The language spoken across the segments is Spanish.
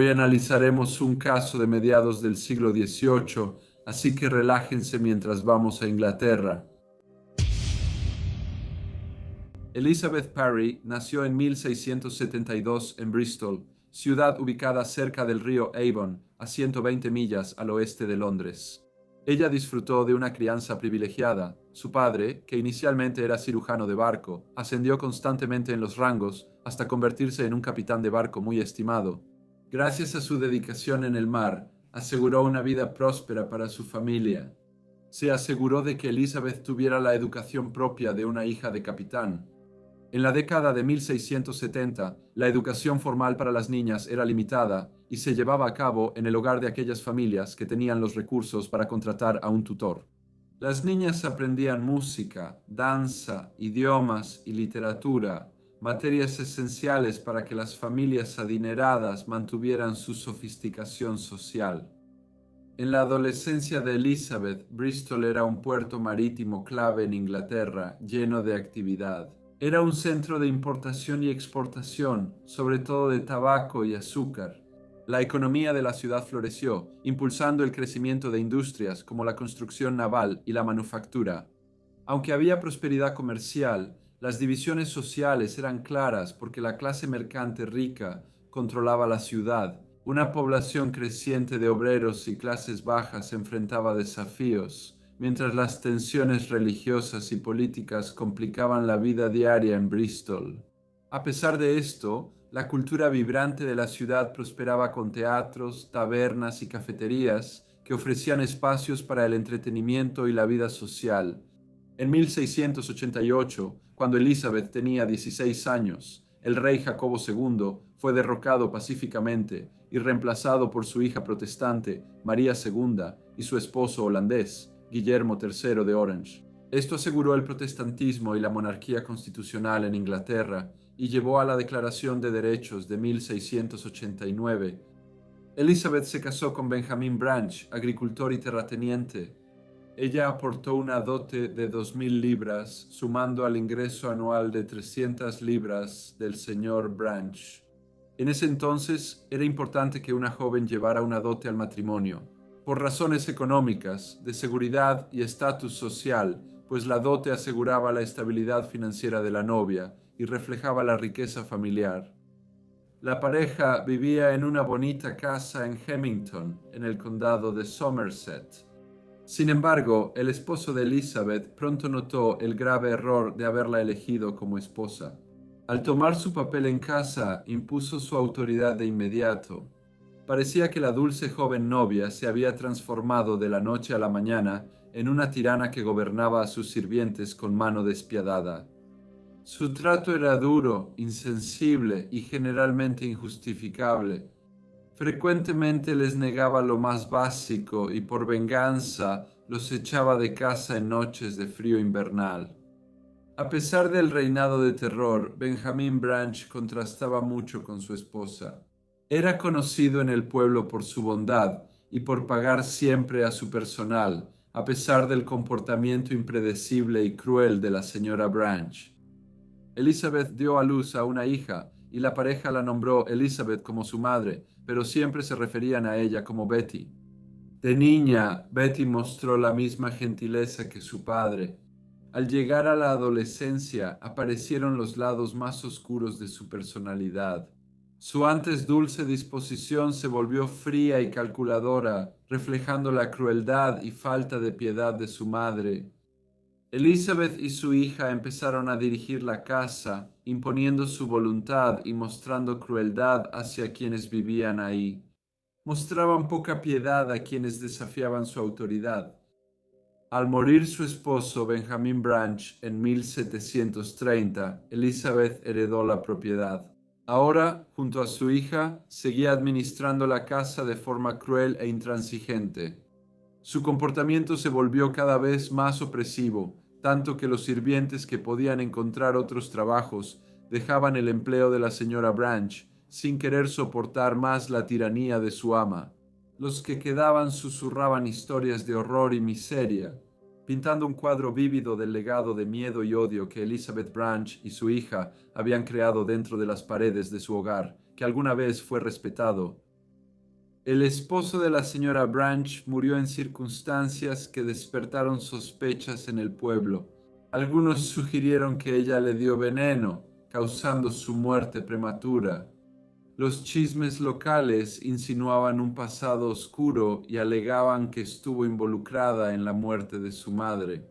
Hoy analizaremos un caso de mediados del siglo XVIII, así que relájense mientras vamos a Inglaterra. Elizabeth Parry nació en 1672 en Bristol, ciudad ubicada cerca del río Avon, a 120 millas al oeste de Londres. Ella disfrutó de una crianza privilegiada. Su padre, que inicialmente era cirujano de barco, ascendió constantemente en los rangos hasta convertirse en un capitán de barco muy estimado. Gracias a su dedicación en el mar, aseguró una vida próspera para su familia. Se aseguró de que Elizabeth tuviera la educación propia de una hija de capitán. En la década de 1670, la educación formal para las niñas era limitada y se llevaba a cabo en el hogar de aquellas familias que tenían los recursos para contratar a un tutor. Las niñas aprendían música, danza, idiomas y literatura, materias esenciales para que las familias adineradas mantuvieran su sofisticación social. En la adolescencia de Elizabeth, Bristol era un puerto marítimo clave en Inglaterra, lleno de actividad. Era un centro de importación y exportación, sobre todo de tabaco y azúcar. La economía de la ciudad floreció, impulsando el crecimiento de industrias como la construcción naval y la manufactura. Aunque había prosperidad comercial, las divisiones sociales eran claras porque la clase mercante rica controlaba la ciudad. Una población creciente de obreros y clases bajas enfrentaba desafíos, mientras las tensiones religiosas y políticas complicaban la vida diaria en Bristol. A pesar de esto, la cultura vibrante de la ciudad prosperaba con teatros, tabernas y cafeterías que ofrecían espacios para el entretenimiento y la vida social. En 1688, cuando Elizabeth tenía 16 años, el rey Jacobo II fue derrocado pacíficamente y reemplazado por su hija protestante, María II, y su esposo holandés, Guillermo III de Orange. Esto aseguró el protestantismo y la monarquía constitucional en Inglaterra y llevó a la Declaración de Derechos de 1689. Elizabeth se casó con Benjamin Branch, agricultor y terrateniente. Ella aportó una dote de 2.000 libras, sumando al ingreso anual de 300 libras del señor Branch. En ese entonces era importante que una joven llevara una dote al matrimonio, por razones económicas, de seguridad y estatus social, pues la dote aseguraba la estabilidad financiera de la novia y reflejaba la riqueza familiar. La pareja vivía en una bonita casa en Hemington, en el condado de Somerset. Sin embargo, el esposo de Elizabeth pronto notó el grave error de haberla elegido como esposa. Al tomar su papel en casa, impuso su autoridad de inmediato. Parecía que la dulce joven novia se había transformado de la noche a la mañana en una tirana que gobernaba a sus sirvientes con mano despiadada. Su trato era duro, insensible y generalmente injustificable. Frecuentemente les negaba lo más básico y por venganza los echaba de casa en noches de frío invernal. A pesar del reinado de terror, Benjamin Branch contrastaba mucho con su esposa. Era conocido en el pueblo por su bondad y por pagar siempre a su personal, a pesar del comportamiento impredecible y cruel de la señora Branch. Elizabeth dio a luz a una hija y la pareja la nombró Elizabeth como su madre, pero siempre se referían a ella como Betty. De niña, Betty mostró la misma gentileza que su padre. Al llegar a la adolescencia, aparecieron los lados más oscuros de su personalidad. Su antes dulce disposición se volvió fría y calculadora, reflejando la crueldad y falta de piedad de su madre. Elizabeth y su hija empezaron a dirigir la casa, imponiendo su voluntad y mostrando crueldad hacia quienes vivían ahí. Mostraban poca piedad a quienes desafiaban su autoridad. Al morir su esposo Benjamin Branch en 1730, Elizabeth heredó la propiedad. Ahora, junto a su hija, seguía administrando la casa de forma cruel e intransigente. Su comportamiento se volvió cada vez más opresivo, tanto que los sirvientes que podían encontrar otros trabajos dejaban el empleo de la señora Branch sin querer soportar más la tiranía de su ama. Los que quedaban susurraban historias de horror y miseria, pintando un cuadro vívido del legado de miedo y odio que Elizabeth Branch y su hija habían creado dentro de las paredes de su hogar, que alguna vez fue respetado. El esposo de la señora Branch murió en circunstancias que despertaron sospechas en el pueblo. Algunos sugirieron que ella le dio veneno, causando su muerte prematura. Los chismes locales insinuaban un pasado oscuro y alegaban que estuvo involucrada en la muerte de su madre.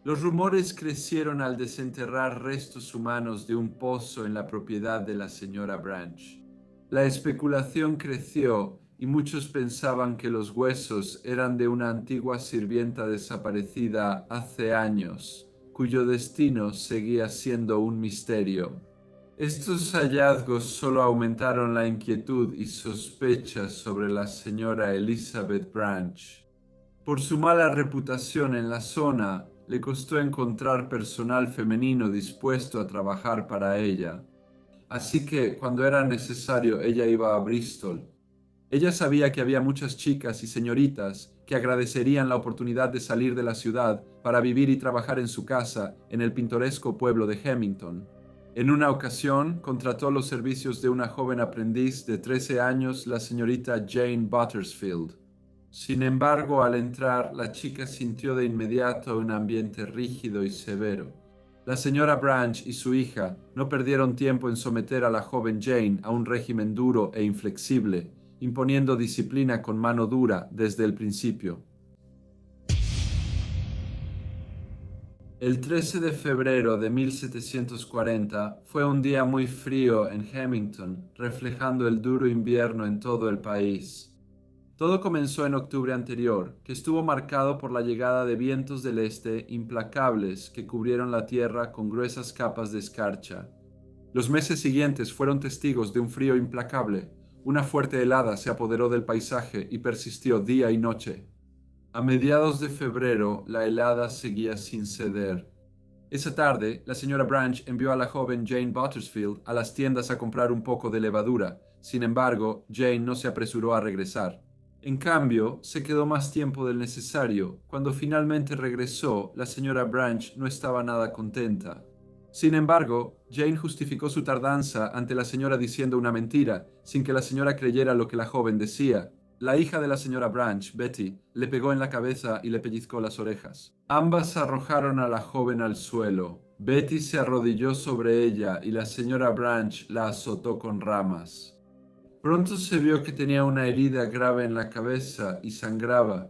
Los rumores crecieron al desenterrar restos humanos de un pozo en la propiedad de la señora Branch. La especulación creció y muchos pensaban que los huesos eran de una antigua sirvienta desaparecida hace años, cuyo destino seguía siendo un misterio. Estos hallazgos solo aumentaron la inquietud y sospechas sobre la señora Elizabeth Branch. Por su mala reputación en la zona, le costó encontrar personal femenino dispuesto a trabajar para ella. Así que, cuando era necesario, ella iba a Bristol. Ella sabía que había muchas chicas y señoritas que agradecerían la oportunidad de salir de la ciudad para vivir y trabajar en su casa en el pintoresco pueblo de Hemington. En una ocasión, contrató los servicios de una joven aprendiz de 13 años, la señorita Jane Buttersfield. Sin embargo, al entrar, la chica sintió de inmediato un ambiente rígido y severo. La señora Branch y su hija no perdieron tiempo en someter a la joven Jane a un régimen duro e inflexible, imponiendo disciplina con mano dura desde el principio. El 13 de febrero de 1740 fue un día muy frío en Hemington, reflejando el duro invierno en todo el país. Todo comenzó en octubre anterior, que estuvo marcado por la llegada de vientos del este implacables que cubrieron la tierra con gruesas capas de escarcha. Los meses siguientes fueron testigos de un frío implacable. Una fuerte helada se apoderó del paisaje y persistió día y noche. A mediados de febrero, la helada seguía sin ceder. Esa tarde, la señora Branch envió a la joven Jane Buttersfield a las tiendas a comprar un poco de levadura. Sin embargo, Jane no se apresuró a regresar. En cambio, se quedó más tiempo del necesario. Cuando finalmente regresó, la señora Branch no estaba nada contenta. Sin embargo, Jane justificó su tardanza ante la señora diciendo una mentira, sin que la señora creyera lo que la joven decía. La hija de la señora Branch, Betty, le pegó en la cabeza y le pellizcó las orejas. Ambas arrojaron a la joven al suelo. Betty se arrodilló sobre ella y la señora Branch la azotó con ramas. Pronto se vio que tenía una herida grave en la cabeza y sangraba.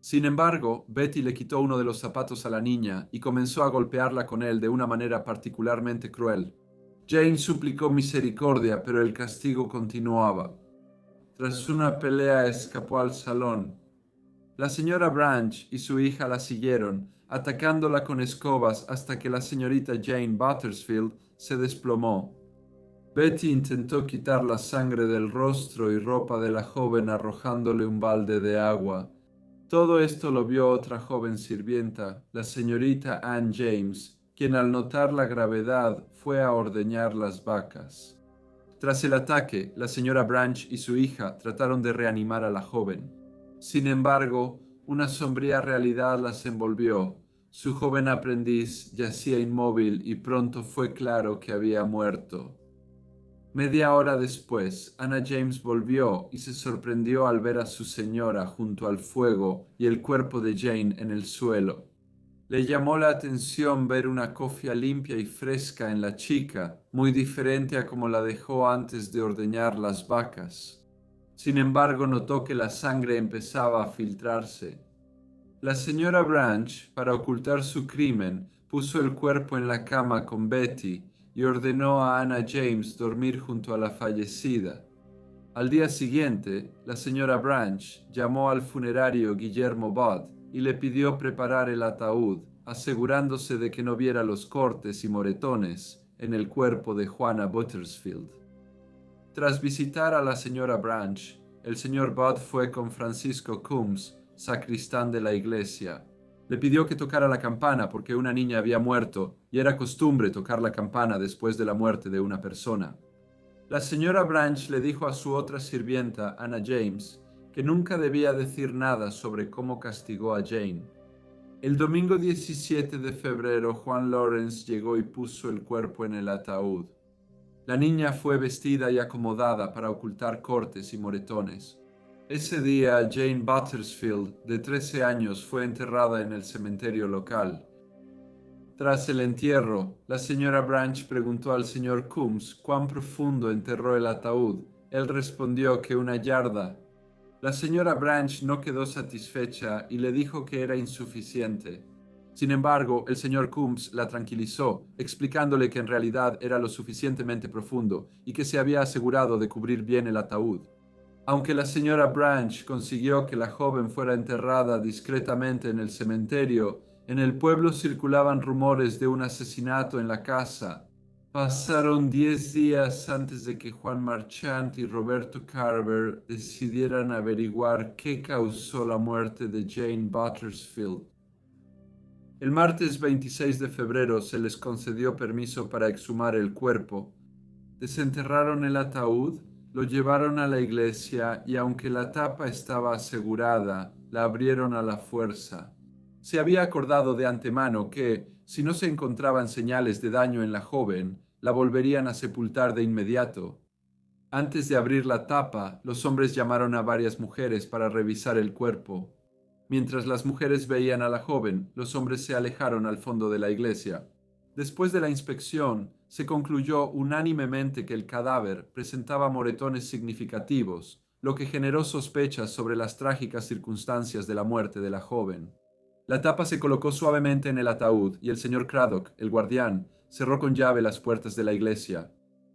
Sin embargo, Betty le quitó uno de los zapatos a la niña y comenzó a golpearla con él de una manera particularmente cruel. Jane suplicó misericordia, pero el castigo continuaba. Tras una pelea escapó al salón. La señora Branch y su hija la siguieron, atacándola con escobas hasta que la señorita Jane Buttersfield se desplomó. Betty intentó quitar la sangre del rostro y ropa de la joven arrojándole un balde de agua. Todo esto lo vio otra joven sirvienta, la señorita Anne James, quien al notar la gravedad fue a ordeñar las vacas. Tras el ataque, la señora Branch y su hija trataron de reanimar a la joven. Sin embargo, una sombría realidad las envolvió. Su joven aprendiz yacía inmóvil y pronto fue claro que había muerto. Media hora después, Anna James volvió y se sorprendió al ver a su señora junto al fuego y el cuerpo de Jane en el suelo. Le llamó la atención ver una cofia limpia y fresca en la chica, muy diferente a como la dejó antes de ordeñar las vacas. Sin embargo, notó que la sangre empezaba a filtrarse. La señora Branch, para ocultar su crimen, puso el cuerpo en la cama con Betty y ordenó a Anna James dormir junto a la fallecida. Al día siguiente, la señora Branch llamó al funerario Guillermo Budd y le pidió preparar el ataúd, asegurándose de que no viera los cortes y moretones en el cuerpo de Juana Buttersfield. Tras visitar a la señora Branch, el señor Budd fue con Francisco Coombs, sacristán de la iglesia. Le pidió que tocara la campana porque una niña había muerto y era costumbre tocar la campana después de la muerte de una persona. La señora Branch le dijo a su otra sirvienta, Anna James, que nunca debía decir nada sobre cómo castigó a Jane. El domingo 17 de febrero, Juan Lawrence llegó y puso el cuerpo en el ataúd. La niña fue vestida y acomodada para ocultar cortes y moretones. Ese día, Jane Buttersfield, de 13 años, fue enterrada en el cementerio local. Tras el entierro, la señora Branch preguntó al señor Coombs cuán profundo enterró el ataúd. Él respondió que 1 yarda. La señora Branch no quedó satisfecha y le dijo que era insuficiente. Sin embargo, el señor Coombs la tranquilizó, explicándole que en realidad era lo suficientemente profundo y que se había asegurado de cubrir bien el ataúd. Aunque la señora Branch consiguió que la joven fuera enterrada discretamente en el cementerio, en el pueblo circulaban rumores de un asesinato en la casa. Pasaron 10 días antes de que Juan Marchant y Roberto Carver decidieran averiguar qué causó la muerte de Jane Buttersfield. El martes 26 de febrero se les concedió permiso para exhumar el cuerpo. Desenterraron el ataúd, lo llevaron a la iglesia y aunque la tapa estaba asegurada, la abrieron a la fuerza. Se había acordado de antemano que, si no se encontraban señales de daño en la joven, la volverían a sepultar de inmediato. Antes de abrir la tapa, los hombres llamaron a varias mujeres para revisar el cuerpo. Mientras las mujeres veían a la joven, los hombres se alejaron al fondo de la iglesia. Después de la inspección, se concluyó unánimemente que el cadáver presentaba moretones significativos, lo que generó sospechas sobre las trágicas circunstancias de la muerte de la joven. La tapa se colocó suavemente en el ataúd y el señor Craddock, el guardián, cerró con llave las puertas de la iglesia.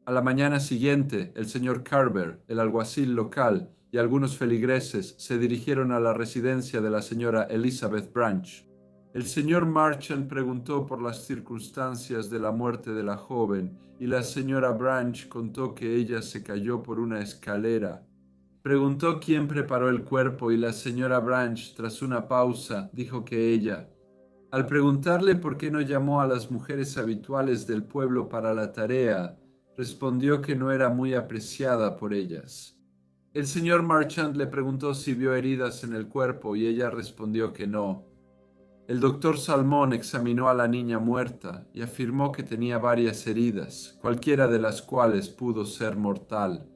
A la mañana siguiente, el señor Carver, el alguacil local, y algunos feligreses se dirigieron a la residencia de la señora Elizabeth Branch. El señor Marchant preguntó por las circunstancias de la muerte de la joven y la señora Branch contó que ella se cayó por una escalera. Preguntó quién preparó el cuerpo y la señora Branch, tras una pausa, dijo que ella. Al preguntarle por qué no llamó a las mujeres habituales del pueblo para la tarea, respondió que no era muy apreciada por ellas. El señor Marchant le preguntó si vio heridas en el cuerpo y ella respondió que no. El doctor Salmón examinó a la niña muerta y afirmó que tenía varias heridas, cualquiera de las cuales pudo ser mortal.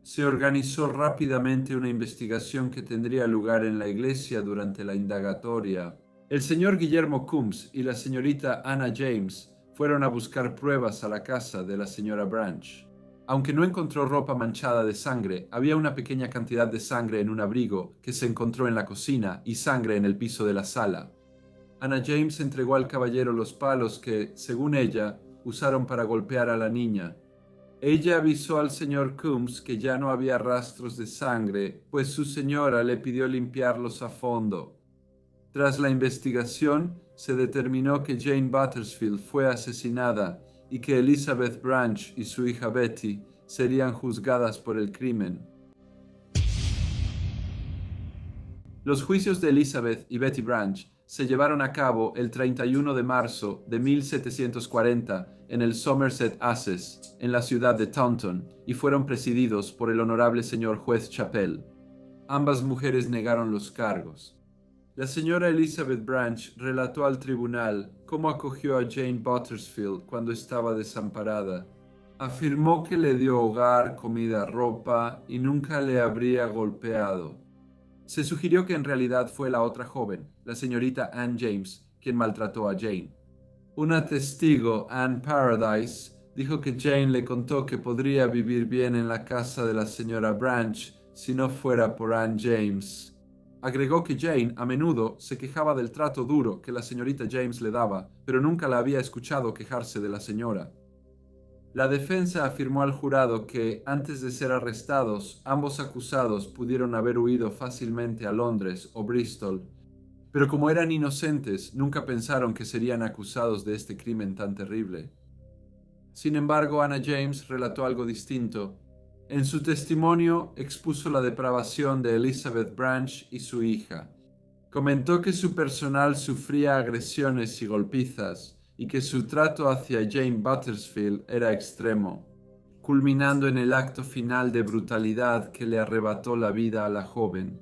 Se organizó rápidamente una investigación que tendría lugar en la iglesia durante la indagatoria. El señor Guillermo Coombs y la señorita Anna James fueron a buscar pruebas a la casa de la señora Branch. Aunque no encontró ropa manchada de sangre, había una pequeña cantidad de sangre en un abrigo que se encontró en la cocina y sangre en el piso de la sala. Anna James entregó al caballero los palos que, según ella, usaron para golpear a la niña. Ella avisó al señor Coombs que ya no había rastros de sangre, pues su señora le pidió limpiarlos a fondo. Tras la investigación, se determinó que Jane Buttersfield fue asesinada y que Elizabeth Branch y su hija Betty serían juzgadas por el crimen. Los juicios de Elizabeth y Betty Branch se llevaron a cabo el 31 de marzo de 1740 en el Somerset Assizes, en la ciudad de Taunton, y fueron presididos por el honorable señor juez Chappell. Ambas mujeres negaron los cargos. La señora Elizabeth Branch relató al tribunal cómo acogió a Jane Buttersfield cuando estaba desamparada. Afirmó que le dio hogar, comida, ropa y nunca le habría golpeado. Se sugirió que en realidad fue la otra joven, la señorita Anne James, quien maltrató a Jane. Una testigo, Anne Paradise, dijo que Jane le contó que podría vivir bien en la casa de la señora Branch si no fuera por Anne James. Agregó que Jane a menudo se quejaba del trato duro que la señorita James le daba, pero nunca la había escuchado quejarse de la señora. La defensa afirmó al jurado que, antes de ser arrestados, ambos acusados pudieron haber huido fácilmente a Londres o Bristol, pero como eran inocentes, nunca pensaron que serían acusados de este crimen tan terrible. Sin embargo, Anna James relató algo distinto. En su testimonio expuso la depravación de Elizabeth Branch y su hija. Comentó que su personal sufría agresiones y golpizas y que su trato hacia Jane Buttersfield era extremo, culminando en el acto final de brutalidad que le arrebató la vida a la joven.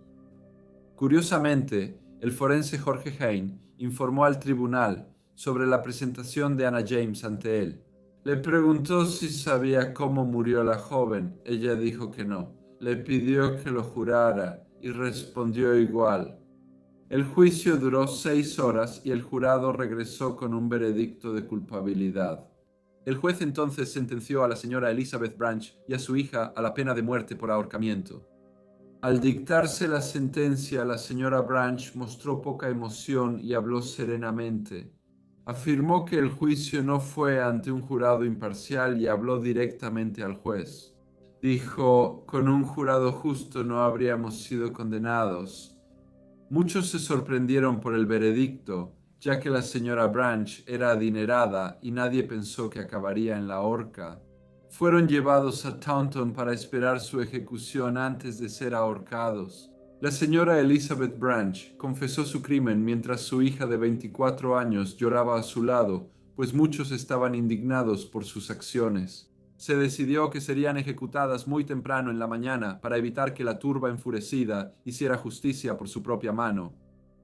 Curiosamente, el forense Jorge Hain informó al tribunal sobre la presentación de Anna James ante él. Le preguntó si sabía cómo murió la joven. Ella dijo que no. le pidió que lo jurara y respondió igual. El juicio duró 6 horas y el jurado regresó con un veredicto de culpabilidad. El juez entonces sentenció a la señora Elizabeth Branch y a su hija a la pena de muerte por ahorcamiento. Al dictarse la sentencia, la señora Branch mostró poca emoción y habló serenamente. Afirmó que el juicio no fue ante un jurado imparcial y habló directamente al juez. Dijo, con un jurado justo no habríamos sido condenados. Muchos se sorprendieron por el veredicto, ya que la señora Branch era adinerada y nadie pensó que acabaría en la horca. Fueron llevados a Taunton para esperar su ejecución antes de ser ahorcados. La señora Elizabeth Branch confesó su crimen mientras su hija de 24 años lloraba a su lado, pues muchos estaban indignados por sus acciones. Se decidió que serían ejecutadas muy temprano en la mañana para evitar que la turba enfurecida hiciera justicia por su propia mano.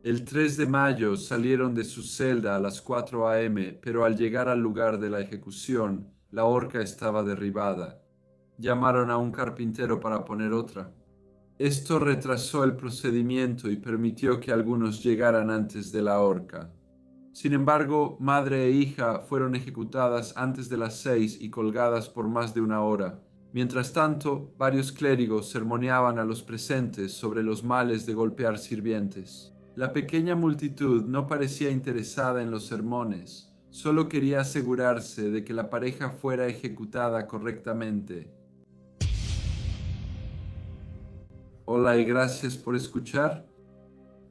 El 3 de mayo salieron de su celda a las 4 a.m., pero al llegar al lugar de la ejecución, la horca estaba derribada. Llamaron a un carpintero para poner otra. Esto retrasó el procedimiento y permitió que algunos llegaran antes de la horca. Sin embargo, madre e hija fueron ejecutadas antes de las 6 y colgadas por más de una hora. Mientras tanto, varios clérigos sermoneaban a los presentes sobre los males de golpear sirvientes. La pequeña multitud no parecía interesada en los sermones, solo quería asegurarse de que la pareja fuera ejecutada correctamente. Hola y gracias por escuchar.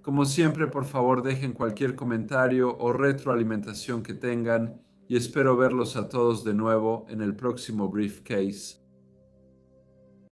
Como siempre, por favor, dejen cualquier comentario o retroalimentación que tengan y espero verlos a todos de nuevo en el próximo Briefcase.